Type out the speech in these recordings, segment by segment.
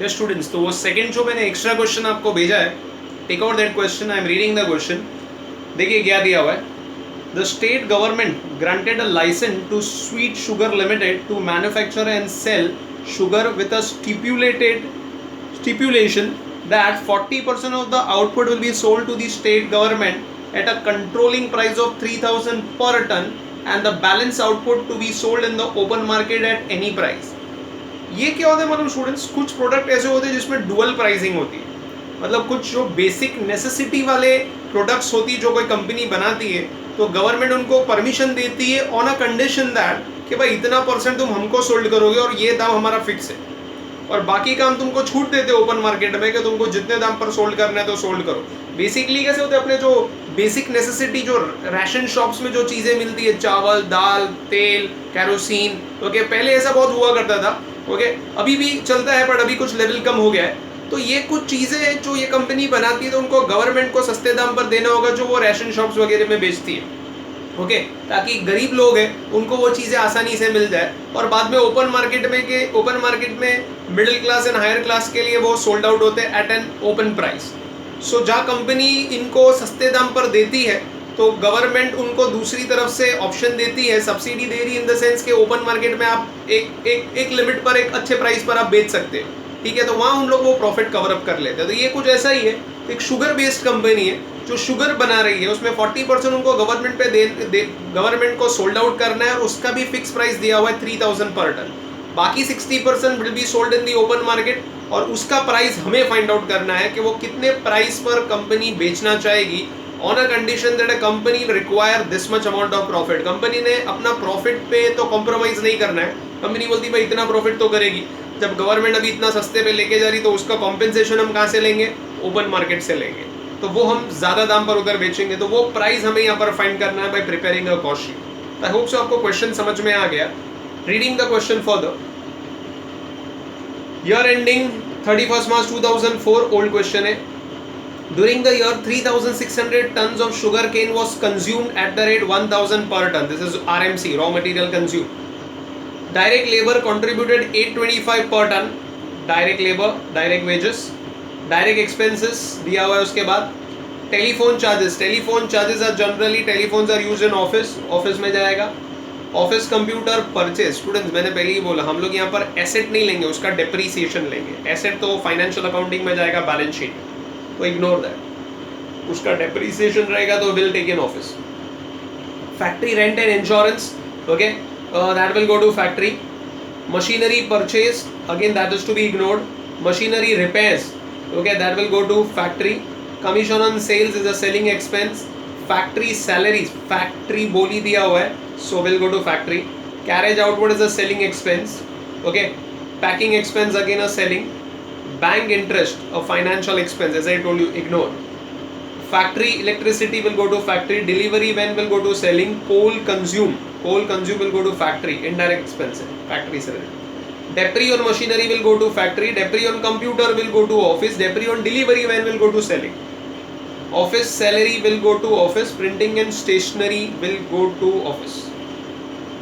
Yes students, तो वो second जो मैंने एक्स्ट्रा क्वेश्चन आपको भेजा है, take out that question, I am reading the question. देखिए क्या दिया हुआ है. The state government granted a licence to Sweet sugar Limited to manufacture and sell sugar with a stipulation that 40% of the output will be sold to the state government at a controlling price of 3000 per ton and the balance output to be sold in the open market at any price. ये क्या होता है मतलब students, कुछ product ऐसे होते हैं जिसमें डुअल प्राइसिंग होती है. मतलब कुछ जो बेसिक नेसेसिटी वाले प्रोडक्ट्स होती है जो कोई कंपनी बनाती है, तो गवर्नमेंट उनको परमिशन देती है ऑन अ कंडीशन दैट कि भाई इतना % तुम हमको सोल्ड करोगे और ये दाम हमारा फिक्स है, और बाकी काम तुमको छूट देते ओपन मार्केट में कि तुमको जितने दाम पर सोल्ड करना है तो सोल्ड करो. बेसिकली कैसे होते हैं, अपने जो बेसिक नेसेसिटी जो राशन शॉप्स में जो चीज़ें मिलती है, चावल, दाल, तेल, कैरोसिन, ओके, पहले ऐसा बहुत हुआ करता था. ओके, अभी भी चलता है, पर अभी कुछ लेवल कम हो गया है. तो ये कुछ चीज़ें जो ये कंपनी बनाती है, तो उनको गवर्नमेंट को सस्ते दाम पर देना होगा जो वो राशन शॉप्स वगैरह में बेचती है. ओके, ताकि गरीब लोग हैं उनको वो चीज़ें आसानी से मिल जाए, और बाद में ओपन मार्केट में middle class and higher class के लिए वो सोल्ड आउट होते हैं at an open price. So जहाँ कंपनी इनको सस्ते दाम पर देती है, तो गवर्नमेंट उनको दूसरी तरफ से ऑप्शन देती है, सब्सिडी दे रही इन द सेंस के ओपन मार्केट में आप एक लिमिट पर एक अच्छे प्राइस पर आप बेच सकते हो. ठीक है, तो वहाँ उन लोग वो प्रॉफिट कवर अप कर लेते हैं. तो ये कुछ ऐसा ही है, एक शुगर बेस्ड कंपनी है जो शुगर बना रही है, उसमें 40% उनको गवर्नमेंट पे गवर्नमेंट को सोल्ड आउट करना है, और उसका भी फिक्स प्राइस दिया हुआ है 3000 पर टन. बाकी 60% will be sold in the open market, और उसका प्राइस हमें फाइंड आउट करना है कि वो कितने प्राइस पर कंपनी बेचना चाहेगी on a condition that a company require this much amount of profit. Company ने अपना प्रॉफिट पे तो कॉम्प्रोमाइज नहीं करना है. कंपनी बोलती भाई इतना प्रॉफिट तो करेगी. जब गवर्नमेंट अभी इतना सस्ते पे लेके जा रही, तो उसका कॉम्पेंसेशन हम कहाँ से लेंगे? ओपन मार्केट से लेंगे. तो वो हम ज़्यादा दाम पर उधर बेचेंगे, तो वो प्राइस हमें यहाँ पर फाइंड करना है bye preparing a cost sheet. I hope so आपको क्वेश्चन समझ में आ गया. Reading the question further. Year ending 31 March 2004, old question है. During the year 3600 tons of sugar cane was consumed at the rate 1000 per ton. This is RMC, raw material consumed. Direct labor contributed 825 per ton. Direct labor, direct wages. Direct expenses दिया हुआ है. उसके बाद telephone charges are generally, telephones are use in office में जाएगा. Office computer purchase, students मैंने पहले ही बोला, हम लोग यहाँ पर एसेट नहीं लेंगे, उसका डेप्रीसिएशन लेंगे. एसेट तो फाइनेंशियल अकाउंटिंग में जाएगा, बैलेंस शीट, तो इग्नोर दैट. उसका डेप्रीसिएशन रहेगा तो will take in office. Factory rent and insurance, okay, that will go to factory. Machinery purchase, again that is to be ignored. Machinery repairs, okay, that will go to factory. Commission on sales is a selling expense. Factory salaries, factory बोली दिया हुआ है, so will go to factory. Carriage output is a selling expense, okay. Packing expense again a selling. Bank interest a financial expense, as I told you, ignore. Factory electricity will go to factory. Delivery van will go to selling. Coal consume will go to factory, indirect expense, factory salary. Debris on machinery will go to factory. Debris on computer will go to office. Debris on delivery van will go to selling. Office salary will go to office. Printing and stationery will go to office.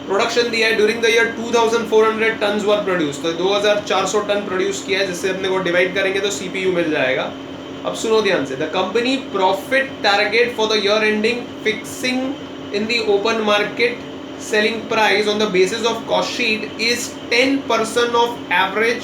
Production दिया है, during the year 2400 tons were produce, तो 2400 ton produce किया है, जिससे अपने को divide करेंगे तो सीपीयू मिल जाएगा. अब सुनो ध्यान से. The company profit target for the year ending fixing in the open market selling price on the basis of cost sheet is 10% of average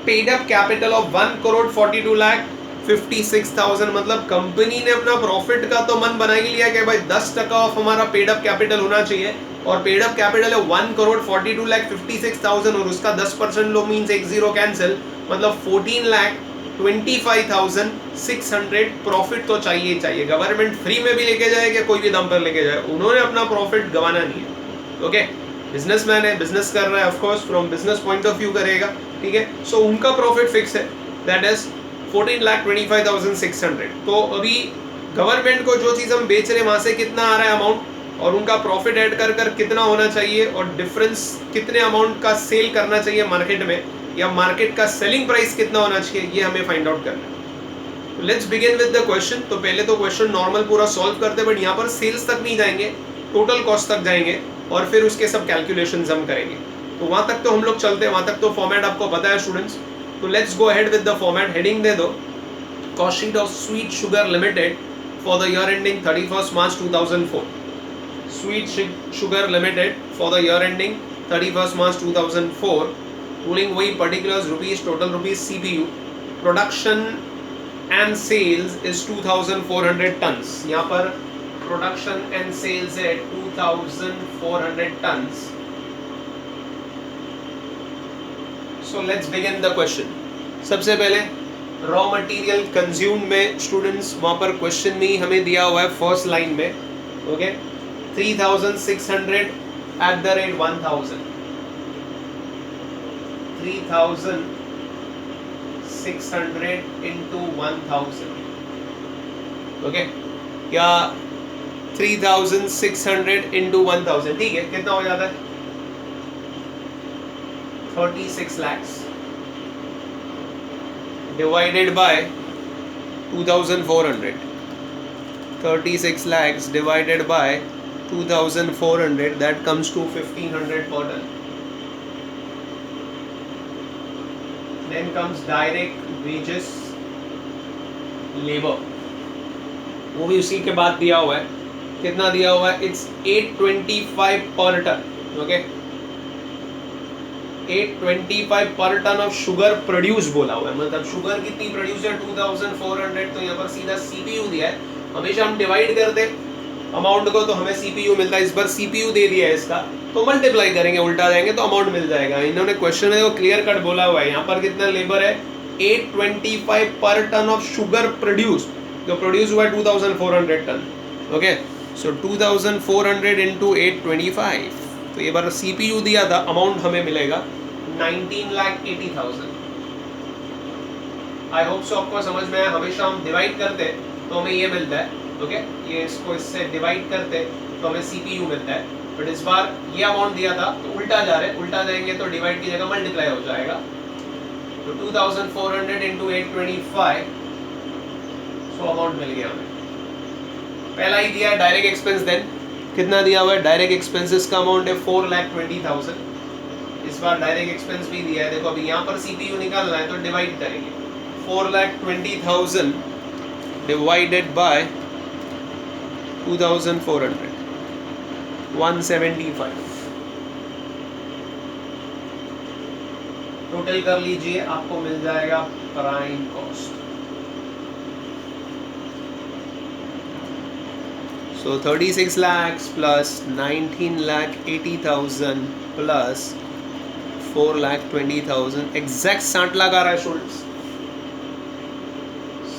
paid up capital of 1,42,56,000. मतलब कंपनी ने अपना प्रॉफिट का तो मन बना ही लिया कि भाई 10% ऑफ हमारा पेड अप कैपिटल होना चाहिए, और पेड अप कैपिटल है 1,42,56,000, और उसका 10% लो मीन्स 10 कैंसिल, मतलब 14,25,600 प्रॉफिट तो चाहिए. गवर्नमेंट फ्री में भी लेके जाए क्या कोई भी दाम पर लेके जाए, उन्होंने अपना प्रॉफिट गंवाना नहीं है. ओके, बिजनेसमैन है, बिजनेस कर रहा है, of course from business point of view करेगा. ठीक है, सो उनका प्रॉफिट फिक्स है, दैट इज 14,25,600. तो अभी गवर्नमेंट को जो चीज़ हम बेच रहे हैं वहाँ से कितना आ रहा है अमाउंट, और उनका प्रॉफिट ऐड कर कितना होना चाहिए, और डिफरेंस कितने अमाउंट का सेल करना चाहिए मार्केट में, या मार्केट का सेलिंग प्राइस कितना होना चाहिए, ये हमें फाइंड आउट करना है. तो let's begin with the question. तो पहले तो क्वेश्चन नॉर्मल पूरा सॉल्व करते हैं, बट यहाँ पर सेल्स तक नहीं जाएंगे, टोटल कॉस्ट तक जाएंगे, और फिर उसके सब कैलकुलेशंस हम करेंगे. तो वहाँ तक तो हम लोग चलते हैं, वहाँ तक तो फॉर्मेट आपको पता है स्टूडेंट्स. तो let's go ahead with the format. Heading दे दो, cost sheet of sweet sugar limited for the year ending 31st March 2004. Sweet Sugar Limited for the year ending 31st March 2004. Ruling वही particulars rupees, total rupees CPU. Production and sales is 2400 tons. यहाँ पर production and sales है 2400 tons. So let's begin the question. सबसे पहले raw material consume में students वहाँ पर question में ही हमें दिया हुआ है फर्स्ट लाइन में. Okay 3600 at the rate 1000. 3600 into 1000. Okay या 3600 into 1000. ठीक है, कितना हो जाता है? 36 lakhs divided by 2400. 36 lakhs divided by 2400, that comes to 1500 per ton. Then comes direct wages, labor. वो भी उसी के बाद दिया हुआ है. कितना दिया हुआ है? It's 825 per ton. Okay, 825 per ton of sugar produce बोला हुआ है. मतलब शुगर कितनी प्रोड्यूस है? 2400. तो यहाँ पर सीधा CPU दिया है. हमेशा हम डिवाइड करते अमाउंट को तो हमें CPU मिलता है. इस बार CPU दे दिया है इसका, तो मल्टीप्लाई करेंगे, उल्टा जाएंगे तो अमाउंट मिल जाएगा. इन्होंने क्वेश्चन है वो क्लियर कट बोला हुआ है. यहाँ पर कितना लेबर है? 825 पर टन ऑफ शुगर प्रोड्यूस, जो प्रोड्यूस हुआ है 2400 टन. ओके, सो 2400 इंटू 825. तो ये बार CPU दिया था, अमाउंट हमें मिलेगा 19,80,000. आई होप सो आपको समझ में आया. हमेशा हम डिवाइड करते तो हमें ये मिलता है. ओके, ये इसको इससे डिवाइड करते तो हमें CPU मिलता है. बट इस बार ये अमाउंट दिया था तो उल्टा जा रहे, उल्टा जाएंगे तो डिवाइड की जगह मल्टीप्लाई हो जाएगा. तो 2400 इंटू 825, सो अमाउंट मिल गया हमें. पहला ही दिया है डायरेक्ट एक्सपेंस. देन कितना दिया हुआ है? डायरेक्ट एक्सपेंसेस का अमाउंट है 4,20,000. इस बार डायरेक्ट एक्सपेंस भी दिया है. देखो अभी यहाँ पर CPU निकालना है तो डिवाइड करेंगे. 4,20,000 डिवाइडेड बाय 2400, 175. टोटल कर लीजिए, आपको मिल जाएगा prime cost. So 36 lakhs plus 19,80,000 plus 4,20,000, exact 60 lakh आ रहा है students.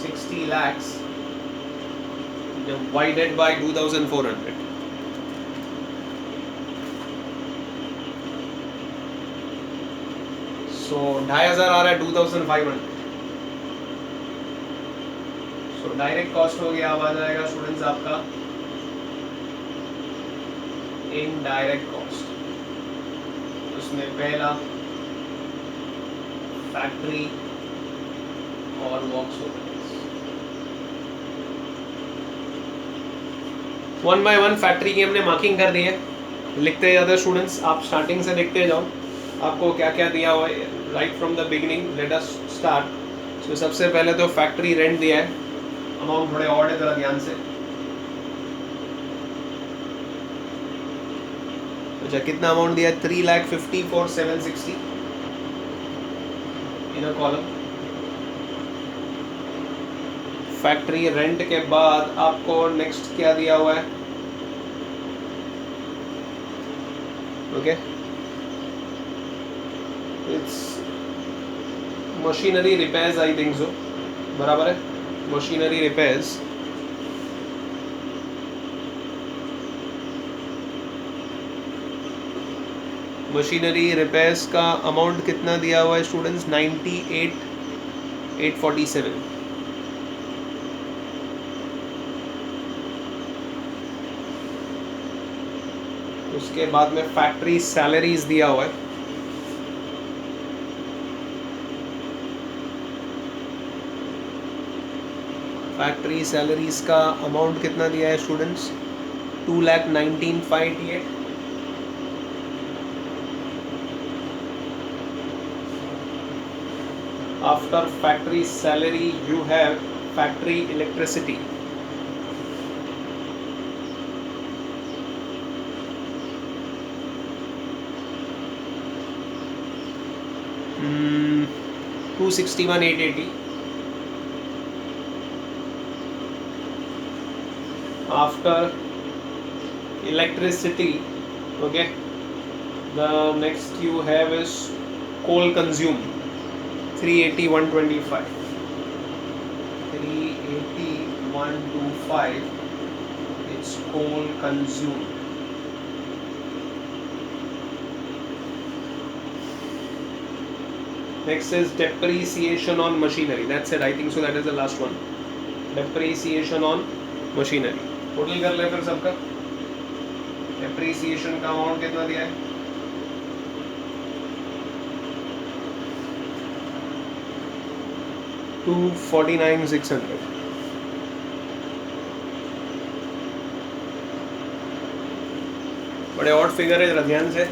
60 lakhs divided by 2400. So 2,500 आ रहा है 2,500. So डायरेक्ट कॉस्ट हो गया. अब आ जाएगा स्टूडेंट्स आपका इनडायरेक्ट कॉस्ट. उसमें पहला फैक्ट्री और works overheads. One by one factory की हमने मार्किंग कर दी है. लिखते जाते स्टूडेंट्स, आप स्टार्टिंग से लिखते जाओ आपको क्या क्या दिया हुआ है. Right from the beginning, let us start. So सबसे पहले तो फैक्ट्री रेंट दिया है. अमाउंट थोड़े और है, जरा ध्यान से. अच्छा, कितना अमाउंट दिया है? 3,54,760 इन अ कॉलम. फैक्ट्री रेंट के बाद आपको नेक्स्ट क्या दिया हुआ है? Okay, it's machinery repairs, I think सो. बराबर है, मशीनरी रिपेयर्स. मशीनरी रिपेयर्स का अमाउंट कितना दिया हुआ है स्टूडेंट्स? 98,847. उसके बाद में फैक्ट्री सैलरीज दिया हुआ है. फैक्ट्री सैलरीज का अमाउंट कितना दिया है students? 2,19,588. After factory salary, you have factory electricity. Hmm, 261,880. After electricity, okay, the next you have is coal consume, 380, 125. 380, 125. It's coal consume. Next is depreciation on machinery. That's it. I think so. That is the last one. Depreciation on machinery. Total कर ले फिर सबका. Depreciation का amount कितना दिया है? $249,600. बड़े odd figure है, जरा ध्यान से.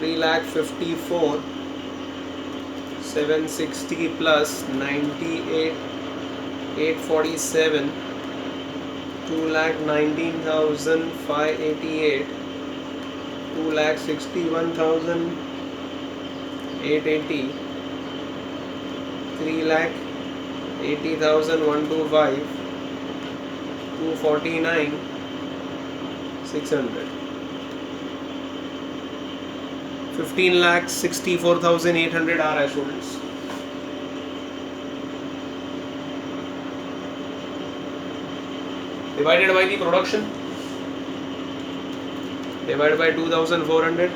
3,54,760 plus 98,847, 2,19,588, 2,61,880, 3,80,125, 249,600. 15,64,800 are as students. Divided by the production, divided by 2,400,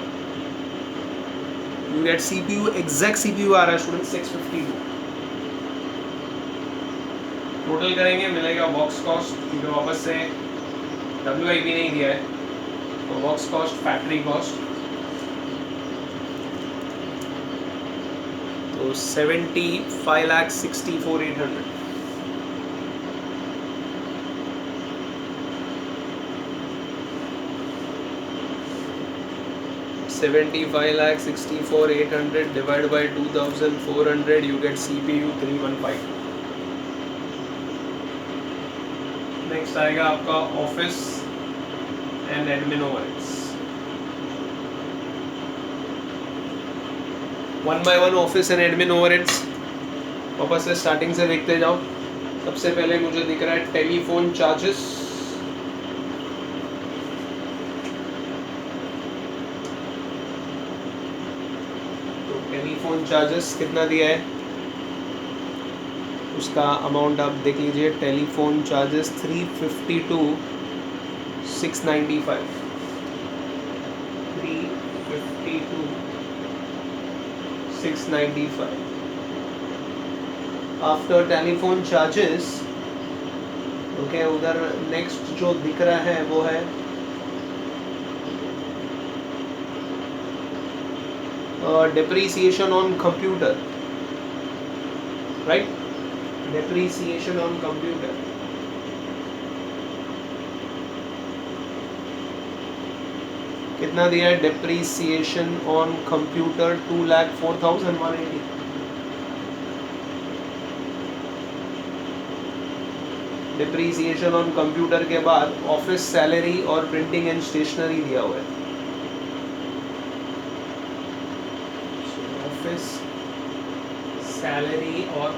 you get CPU, exact CPU आ रहा है students 652. टोटल करेंगे मिलेगा बॉक्स कॉस्ट, क्योंकि वापस से WIP नहीं दिया है, तो बॉक्स कॉस्ट, फैक्ट्री कॉस्ट, तो 75,64,800. $75,64,800 divided by 2,400, you get CPU 315. Next आएगा आपका office and admin overheads. One by one office and admin overheads वापस से स्टार्टिंग से देखते जाओ. सबसे पहले मुझे दिख रहा है टेलीफोन चार्जेस. तो टेलीफोन चार्जेस कितना दिया है, उसका अमाउंट आप देख लीजिए. Telephone charges 352,695. 352,695. After telephone charges, okay, उधर नेक्स्ट जो दिख रहा है वो है depreciation on computer, right? Depreciation on computer. कितना दिया है depreciation on computer? 2,04,180. depreciation on computer के बाद ऑफिस सैलरी और प्रिंटिंग एंड स्टेशनरी दिया हुआ है. ऑफिस सैलरी और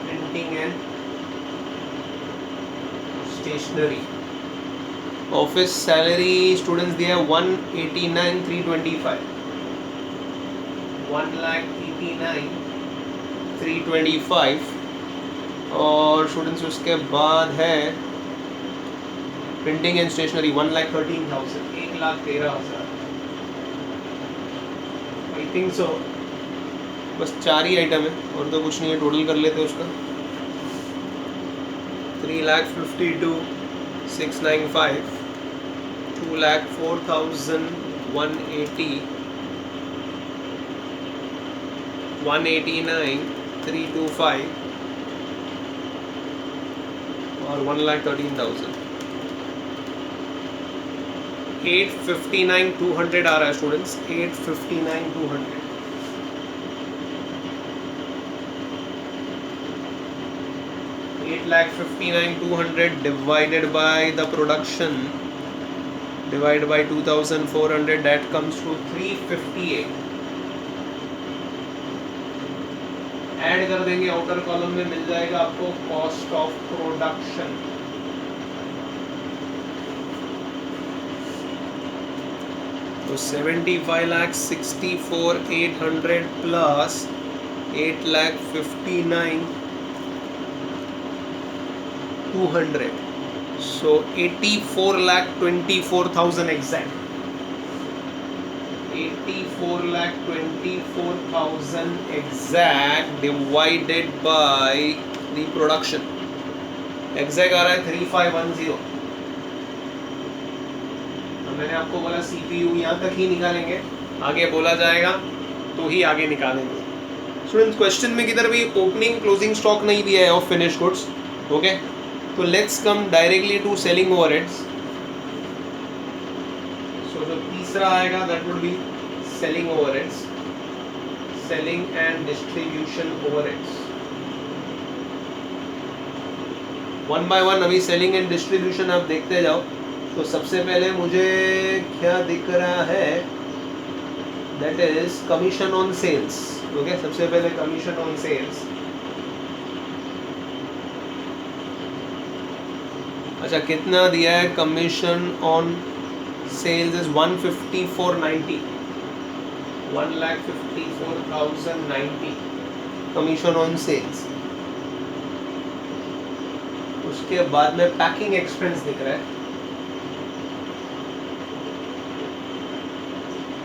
printing and stationery. Office salary students दिया 189,325. 1,89,325. और स्टूडेंट्स उसके बाद है printing and stationery 1,13,000. 1,13,000. I think so. बस 4 ही आइटम है और तो कुछ नहीं है. टोटल कर लेते हैं उसका. 3,52,695, 2,04,180, 189,325 और 1,13,000. 859,200 आ रहा है students. 859,200. 8,59,200 divided by the production divided by 2,400, that comes to 358. Add कर देंगे, आउटर कॉलम में मिल जाएगा आपको कॉस्ट ऑफ प्रोडक्शन। तो 75,64,800 plus 8,59,200, so 84,24,000 exact। 84,24,000 exact divided by the production। exact आ रहा है 3510। मैंने आपको बोला CPU यहाँ तक ही निकालेंगे, आगे बोला जाएगा तो ही आगे निकालेंगे। स्टूडेंट्स क्वेश्चन में किधर भी ओपनिंग क्लोजिंग स्टॉक नहीं दिया है ऑफ फिनिश गुड्स। ओके, तो let's come directly to selling overheads. So जो तीसरा आएगा that would be selling overheads, selling and distribution overheads. One by one अभी सेलिंग एंड डिस्ट्रीब्यूशन आप देखते जाओ। तो सबसे पहले मुझे क्या दिख रहा है, that is commission on sales. Okay, सबसे पहले कमीशन ऑन सेल्स। अच्छा, कितना दिया है commission on sales is 154,90, 1,54,090 commission on sales. उसके बाद में पैकिंग एक्सपेंस दिख रहा है,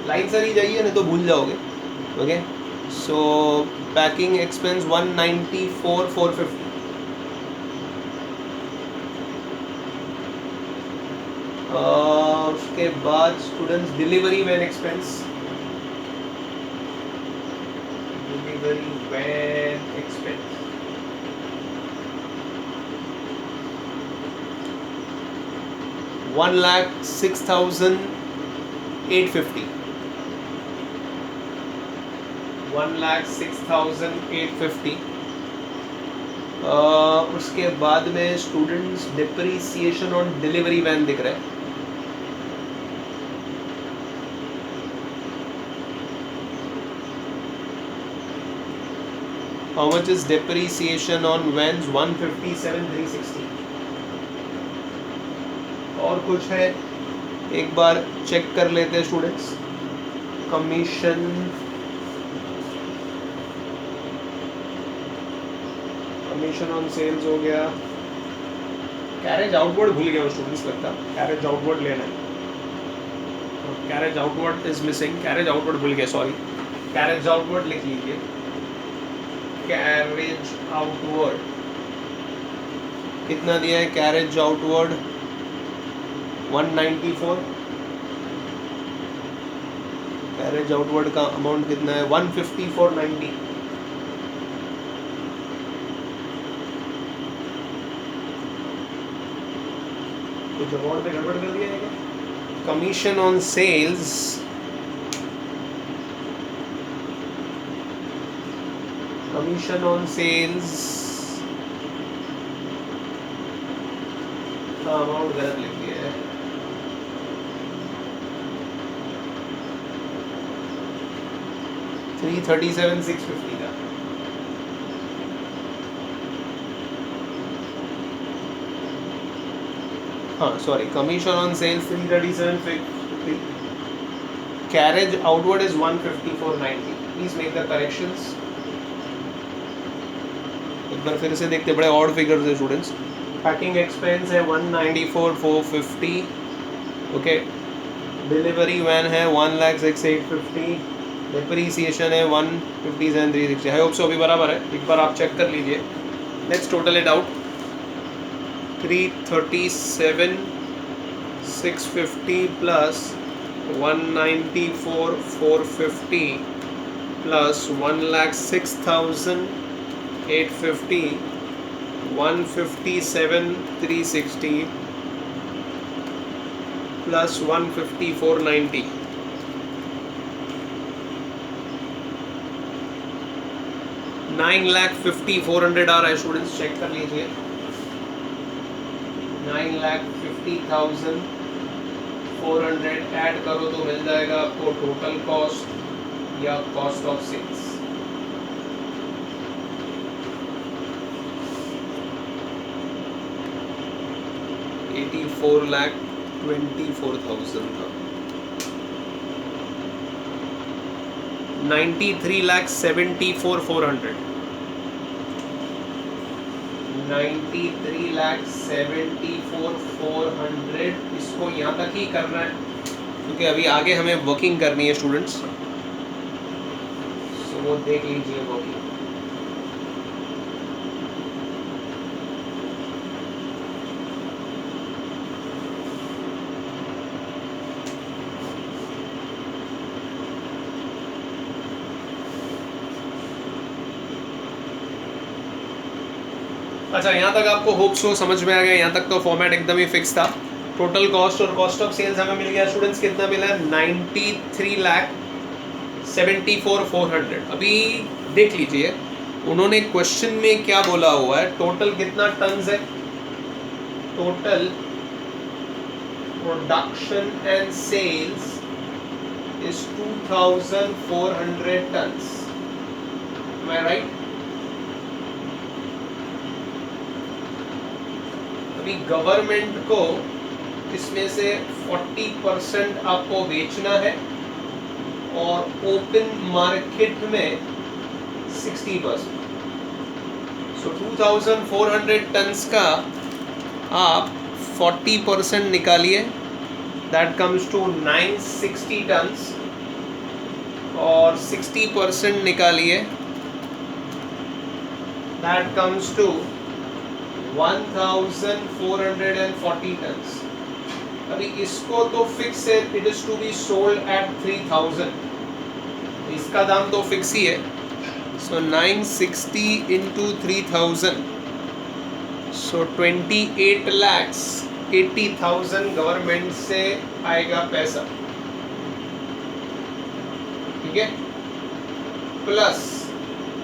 लाइन सर ही जाइए नहीं तो भूल जाओगे। Okay, so packing expense 194,450। उसके बाद students delivery van expense, delivery van expense 1,06,850, 1,06,850। उसके बाद में students depreciation on delivery van दिख रहा है, how much is depreciation on vans? 157,360। और कुछ है एक बार चेक कर लेते हैं स्टूडेंट्स। कमीशन ऑन सेल्स हो गया। कैरेज आउटवर्ड भूल गया स्टूडेंट्स, लगता कैरेज आउटवर्ड लेना है। Carriage outward is missing, carriage outward भूल गया, सॉरी। कैरेज आउटवर्ड लिख लीजिए, कैरेज आउटवर्ड कितना दिया है? Carriage outward 194। कैरेज आउटवर्ड का अमाउंट कितना है? 154,90। कुछ अमाउंट पे गड़बड़ कर दिया है क्या? कमीशन ऑन सेल्स का अमाउंट गलत लिख दिया है। $337,650 का। हाँ sorry, commission on sales 337,650, carriage outward is 154,90। Please make the corrections. एक बार फिर से देखते, बड़े ऑड फिगर्स है स्टूडेंट्स। पैकिंग एक्सपेंस है 194,450। ओके, डिलीवरी वैन है 1,06,850, डिप्रिसिएशन है 157,360। आई होप सो अभी बराबर है, एक बार आप चेक कर लीजिए। Let's total it out. 337,650 plus 194,450 plus 1,06,850, 157,360 plus 154,90, 9,50,400 आ रहा है स्टूडेंट्स, चेक कर लीजिए। 9,50,400 ऐड करो तो मिल जाएगा आपको टोटल कॉस्ट या कॉस्ट ऑफ सेल्स। $84,24,000 का 93,74,400 93,74,400 इसको यहाँ तक ही करना है क्योंकि अभी आगे हमें वर्किंग करनी है स्टूडेंट्स, सो वो देख लीजिए वर्किंग। अच्छा, यहाँ तक आपको होप सो समझ में आ गया। यहाँ तक तो फॉर्मेट एकदम ही फिक्स था। टोटल कॉस्ट और कॉस्ट ऑफ सेल्स हमें मिल गया स्टूडेंट्स, कितना मिला है 93,74,400। अभी देख लीजिए उन्होंने क्वेश्चन में क्या बोला हुआ है, टोटल कितना टन्स है, total production and sales is 2,400 tons, am I right? Government को इसमें से 40% आपको बेचना है और ओपन मार्केट में 60%। सो 2,400 टन्स का आप 40% निकालिए, दैट कम्स टू 960 टन्स, और 60% निकालिए, दैट कम्स टू 1,440 टन्स। अभी इसको तो फिक्स है, it is to be sold at 3,000, इसका दाम तो फिक्स ही है। सो 960 इंटू 3,000, सो 28,80,000 गवर्नमेंट से आएगा पैसा, ठीक है? प्लस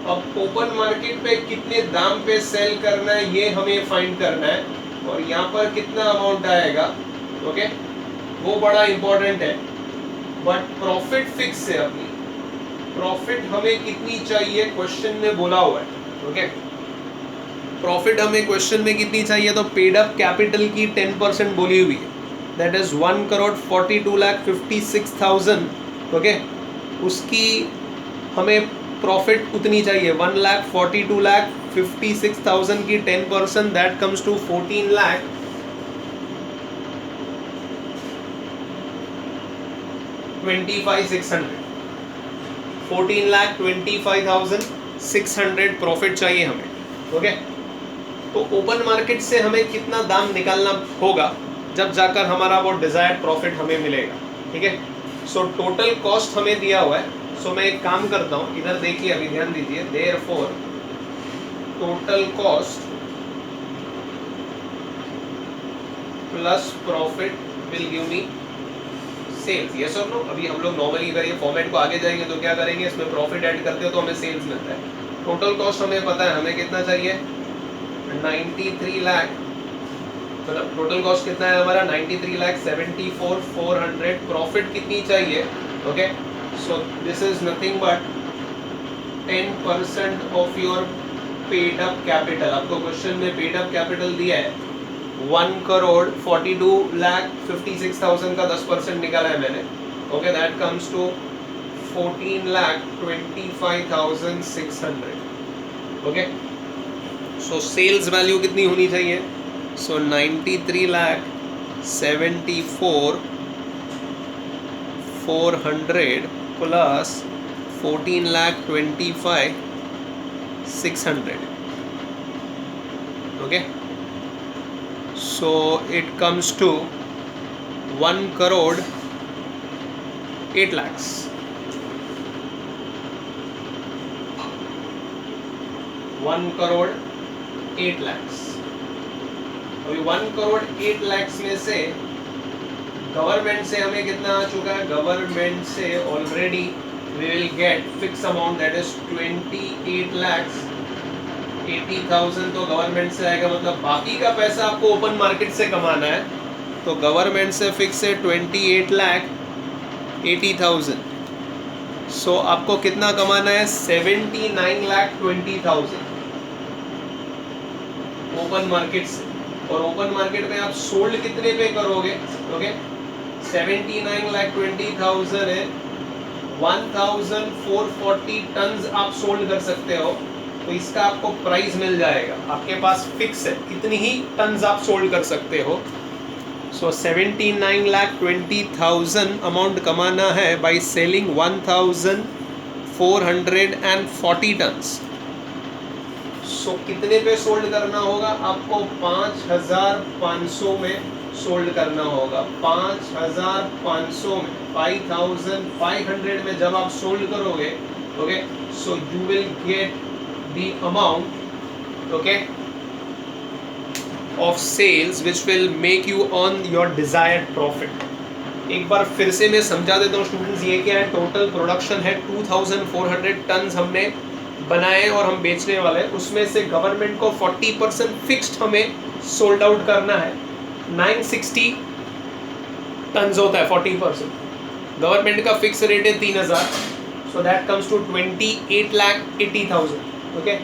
अब ओपन मार्केट पे कितने दाम पे सेल करना है ये हमें फाइंड करना है, और यहाँ पर कितना अमाउंट आएगा, ओके? वो बड़ा इंपॉर्टेंट है। बट प्रॉफिट फिक्स है अपनी, प्रॉफिट हमें कितनी चाहिए क्वेश्चन में बोला हुआ है, ओके? प्रॉफिट हमें क्वेश्चन में कितनी चाहिए, तो पेड अप कैपिटल की 10% बोली हुई है, दैट इज 1,42,56,000, ओके? उसकी हमें प्रॉफिट उतनी चाहिए 1,42,56,000 की 10%, दैट कम्स टू 14,25,600 14,25,600 प्रॉफिट चाहिए हमें, ओके? तो ओपन मार्केट से हमें कितना दाम निकालना होगा जब जाकर हमारा वो डिजायर्ड प्रॉफिट हमें मिलेगा, ठीक है? सो टोटल कॉस्ट हमें दिया हुआ है। सो मैं एक काम करता हूँ, इधर देखिए, अभी ध्यान दीजिए, therefore total cost plus profit will give me sales, yes और नो? अभी हम लोग नॉर्मली अगर ये फॉर्मेट को आगे जाएंगे तो क्या करेंगे, इसमें प्रॉफिट ऐड करते हो तो हमें सेल्स मिलता है। टोटल कॉस्ट हमें पता है, हमें कितना चाहिए 93 लाख, मतलब टोटल कॉस्ट कितना है हमारा 93,74,400, प्रॉफिट कितनी चाहिए, okay? So this is nothing but 10% of your paid up capital। आपको क्वेश्चन में पेड अप कैपिटल दिया है 1,42,56,000 का 10% निकाला है मैंने, okay? That comes to 14,25,600, okay? So sales value कितनी होनी चाहिए, so 93,74,400 plus 14,25,600, okay? So it comes to 1,08 lakhs, 1,08 lakhs। अभी 1,08 lakhs में से गवर्नमेंट से हमें कितना आ चुका है, गवर्नमेंट से already we will get fix amount, that is 28 lakhs 80,000 तो गवर्नमेंट से आएगा, मतलब बाकी का पैसा आपको ओपन मार्केट से कमाना है। तो गवर्नमेंट से फिक्स है 28,80,000। सो आपको कितना कमाना है? 79,20,000 ओपन मार्केट से। और ओपन मार्केट में आप सोल्ड कितने पे करोगे? ओके, 79,20,000 है, 1,440 टन्स आप सोल्ड कर सकते हो। तो इसका आपको प्राइस मिल जाएगा, आपके पास फिक्स है कितनी ही टन्स आप सोल्ड कर सकते हो। सो 79,20,000 अमाउंट कमाना है बाय सेलिंग 1,440 टन्स। सो कितने पे सोल्ड करना होगा? आपको 5,500 में सोल्ड करना होगा। 5,500 में, 5,500 में जब आप सोल्ड करोगे, okay, so you will get the amount, okay, of sales which will make you earn your desired profit. एक बार फिर से मैं समझा देता हूँ स्टूडेंट्स, ये क्या है? टोटल प्रोडक्शन है 2,400 टन्स हमने बनाए और हम बेचने वाले हैं। उसमें से गवर्नमेंट को 40% फिक्स्ड हमें सोल्ड आउट करना है। 960 टन्स होता है, 40%। गवर्नमेंट का फिक्स रेट है 3,000, so that comes to 28,80,000। Okay,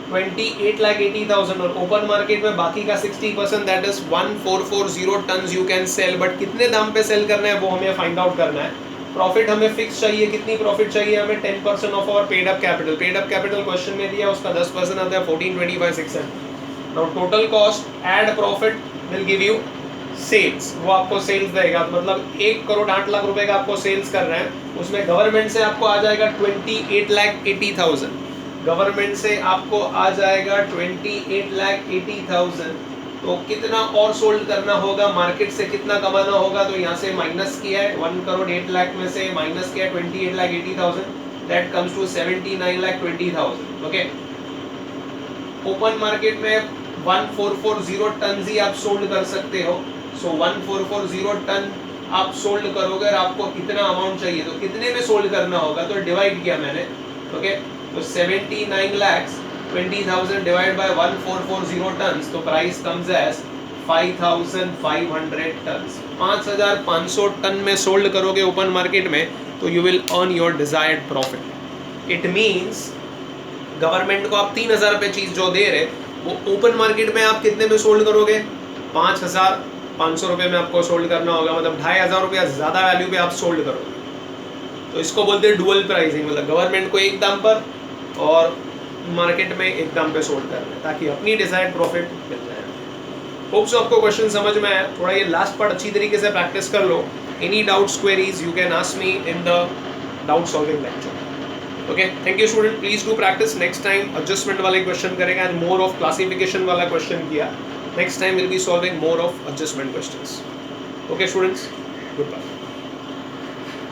28,80,000। और ओपन मार्केट में बाकी का 60%, that is 1,440 tons you can sell. But कितने दाम पे सेल करना है वो हमें फाइंड आउट करना है। प्रॉफिट हमें फिक्स चाहिए, कितनी प्रॉफिट चाहिए हमें? 10% off our paid up capital. Paid up capital question में दिया, उसका 10% आता है 1425,600। Now total cost add profit will give you sales, वो आपको सेल्स देगा। मतलब 1,08,00,000 रुपए का आपको सेल्स कर रहे हैं, उसमें गवर्नमेंट से आपको आ जाएगा 28,80,000। गवर्नमेंट से आपको आ जाएगा 28,80,000। तो कितना और सोल्ड करना होगा? मार्केट से कितना कमाना होगा? तो यहाँ से माइनस किया है 1,08,00,000 में से माइनस किया 28,80,000, that comes to 79,20,000। Okay, open market में 1,440 टन ही आप सोल्ड कर सकते हो। सो 1,440 टन आप सोल्ड करोगे और आपको कितना अमाउंट चाहिए, तो कितने में सोल्ड करना होगा? तो डिवाइड किया मैंने। ओके, तो 79,20,000 डिवाइड बाय 1,440 टन्स, तो price comes as 5,500 tons. 5,500 ton में सोल्ड करोगे ओपन मार्केट में, तो you will earn your desired profit. It means government को आप 3,000 रुपये चीज जो दे रहे, वो ओपन मार्केट में आप कितने में सोल्ड करोगे? 5,500 रुपये में आपको सोल्ड करना होगा, मतलब 2,500 रुपया ज्यादा वैल्यू पे आप सोल्ड करोगे। तो इसको बोलते हैं डुअल प्राइसिंग, मतलब गवर्नमेंट को एक दाम पर और मार्केट में एक दाम पे सोल्ड करना है, ताकि अपनी डिजायर्ड प्रॉफिट मिल जाए। होप्स आपको क्वेश्चन समझ में आया। थोड़ा ये लास्ट पार्ट अच्छी तरीके से प्रैक्टिस कर लो। Any doubts, queries you can ask me in the doubt solving lecture. Okay, thank you student, please do practice. Next time adjustment वाले क्वेश्चन करेंगे, आज मोर ऑफ क्लासिफिकेशन वाला क्वेश्चन किया। Next time will be solving more of adjustment questions. Okay students, good bye.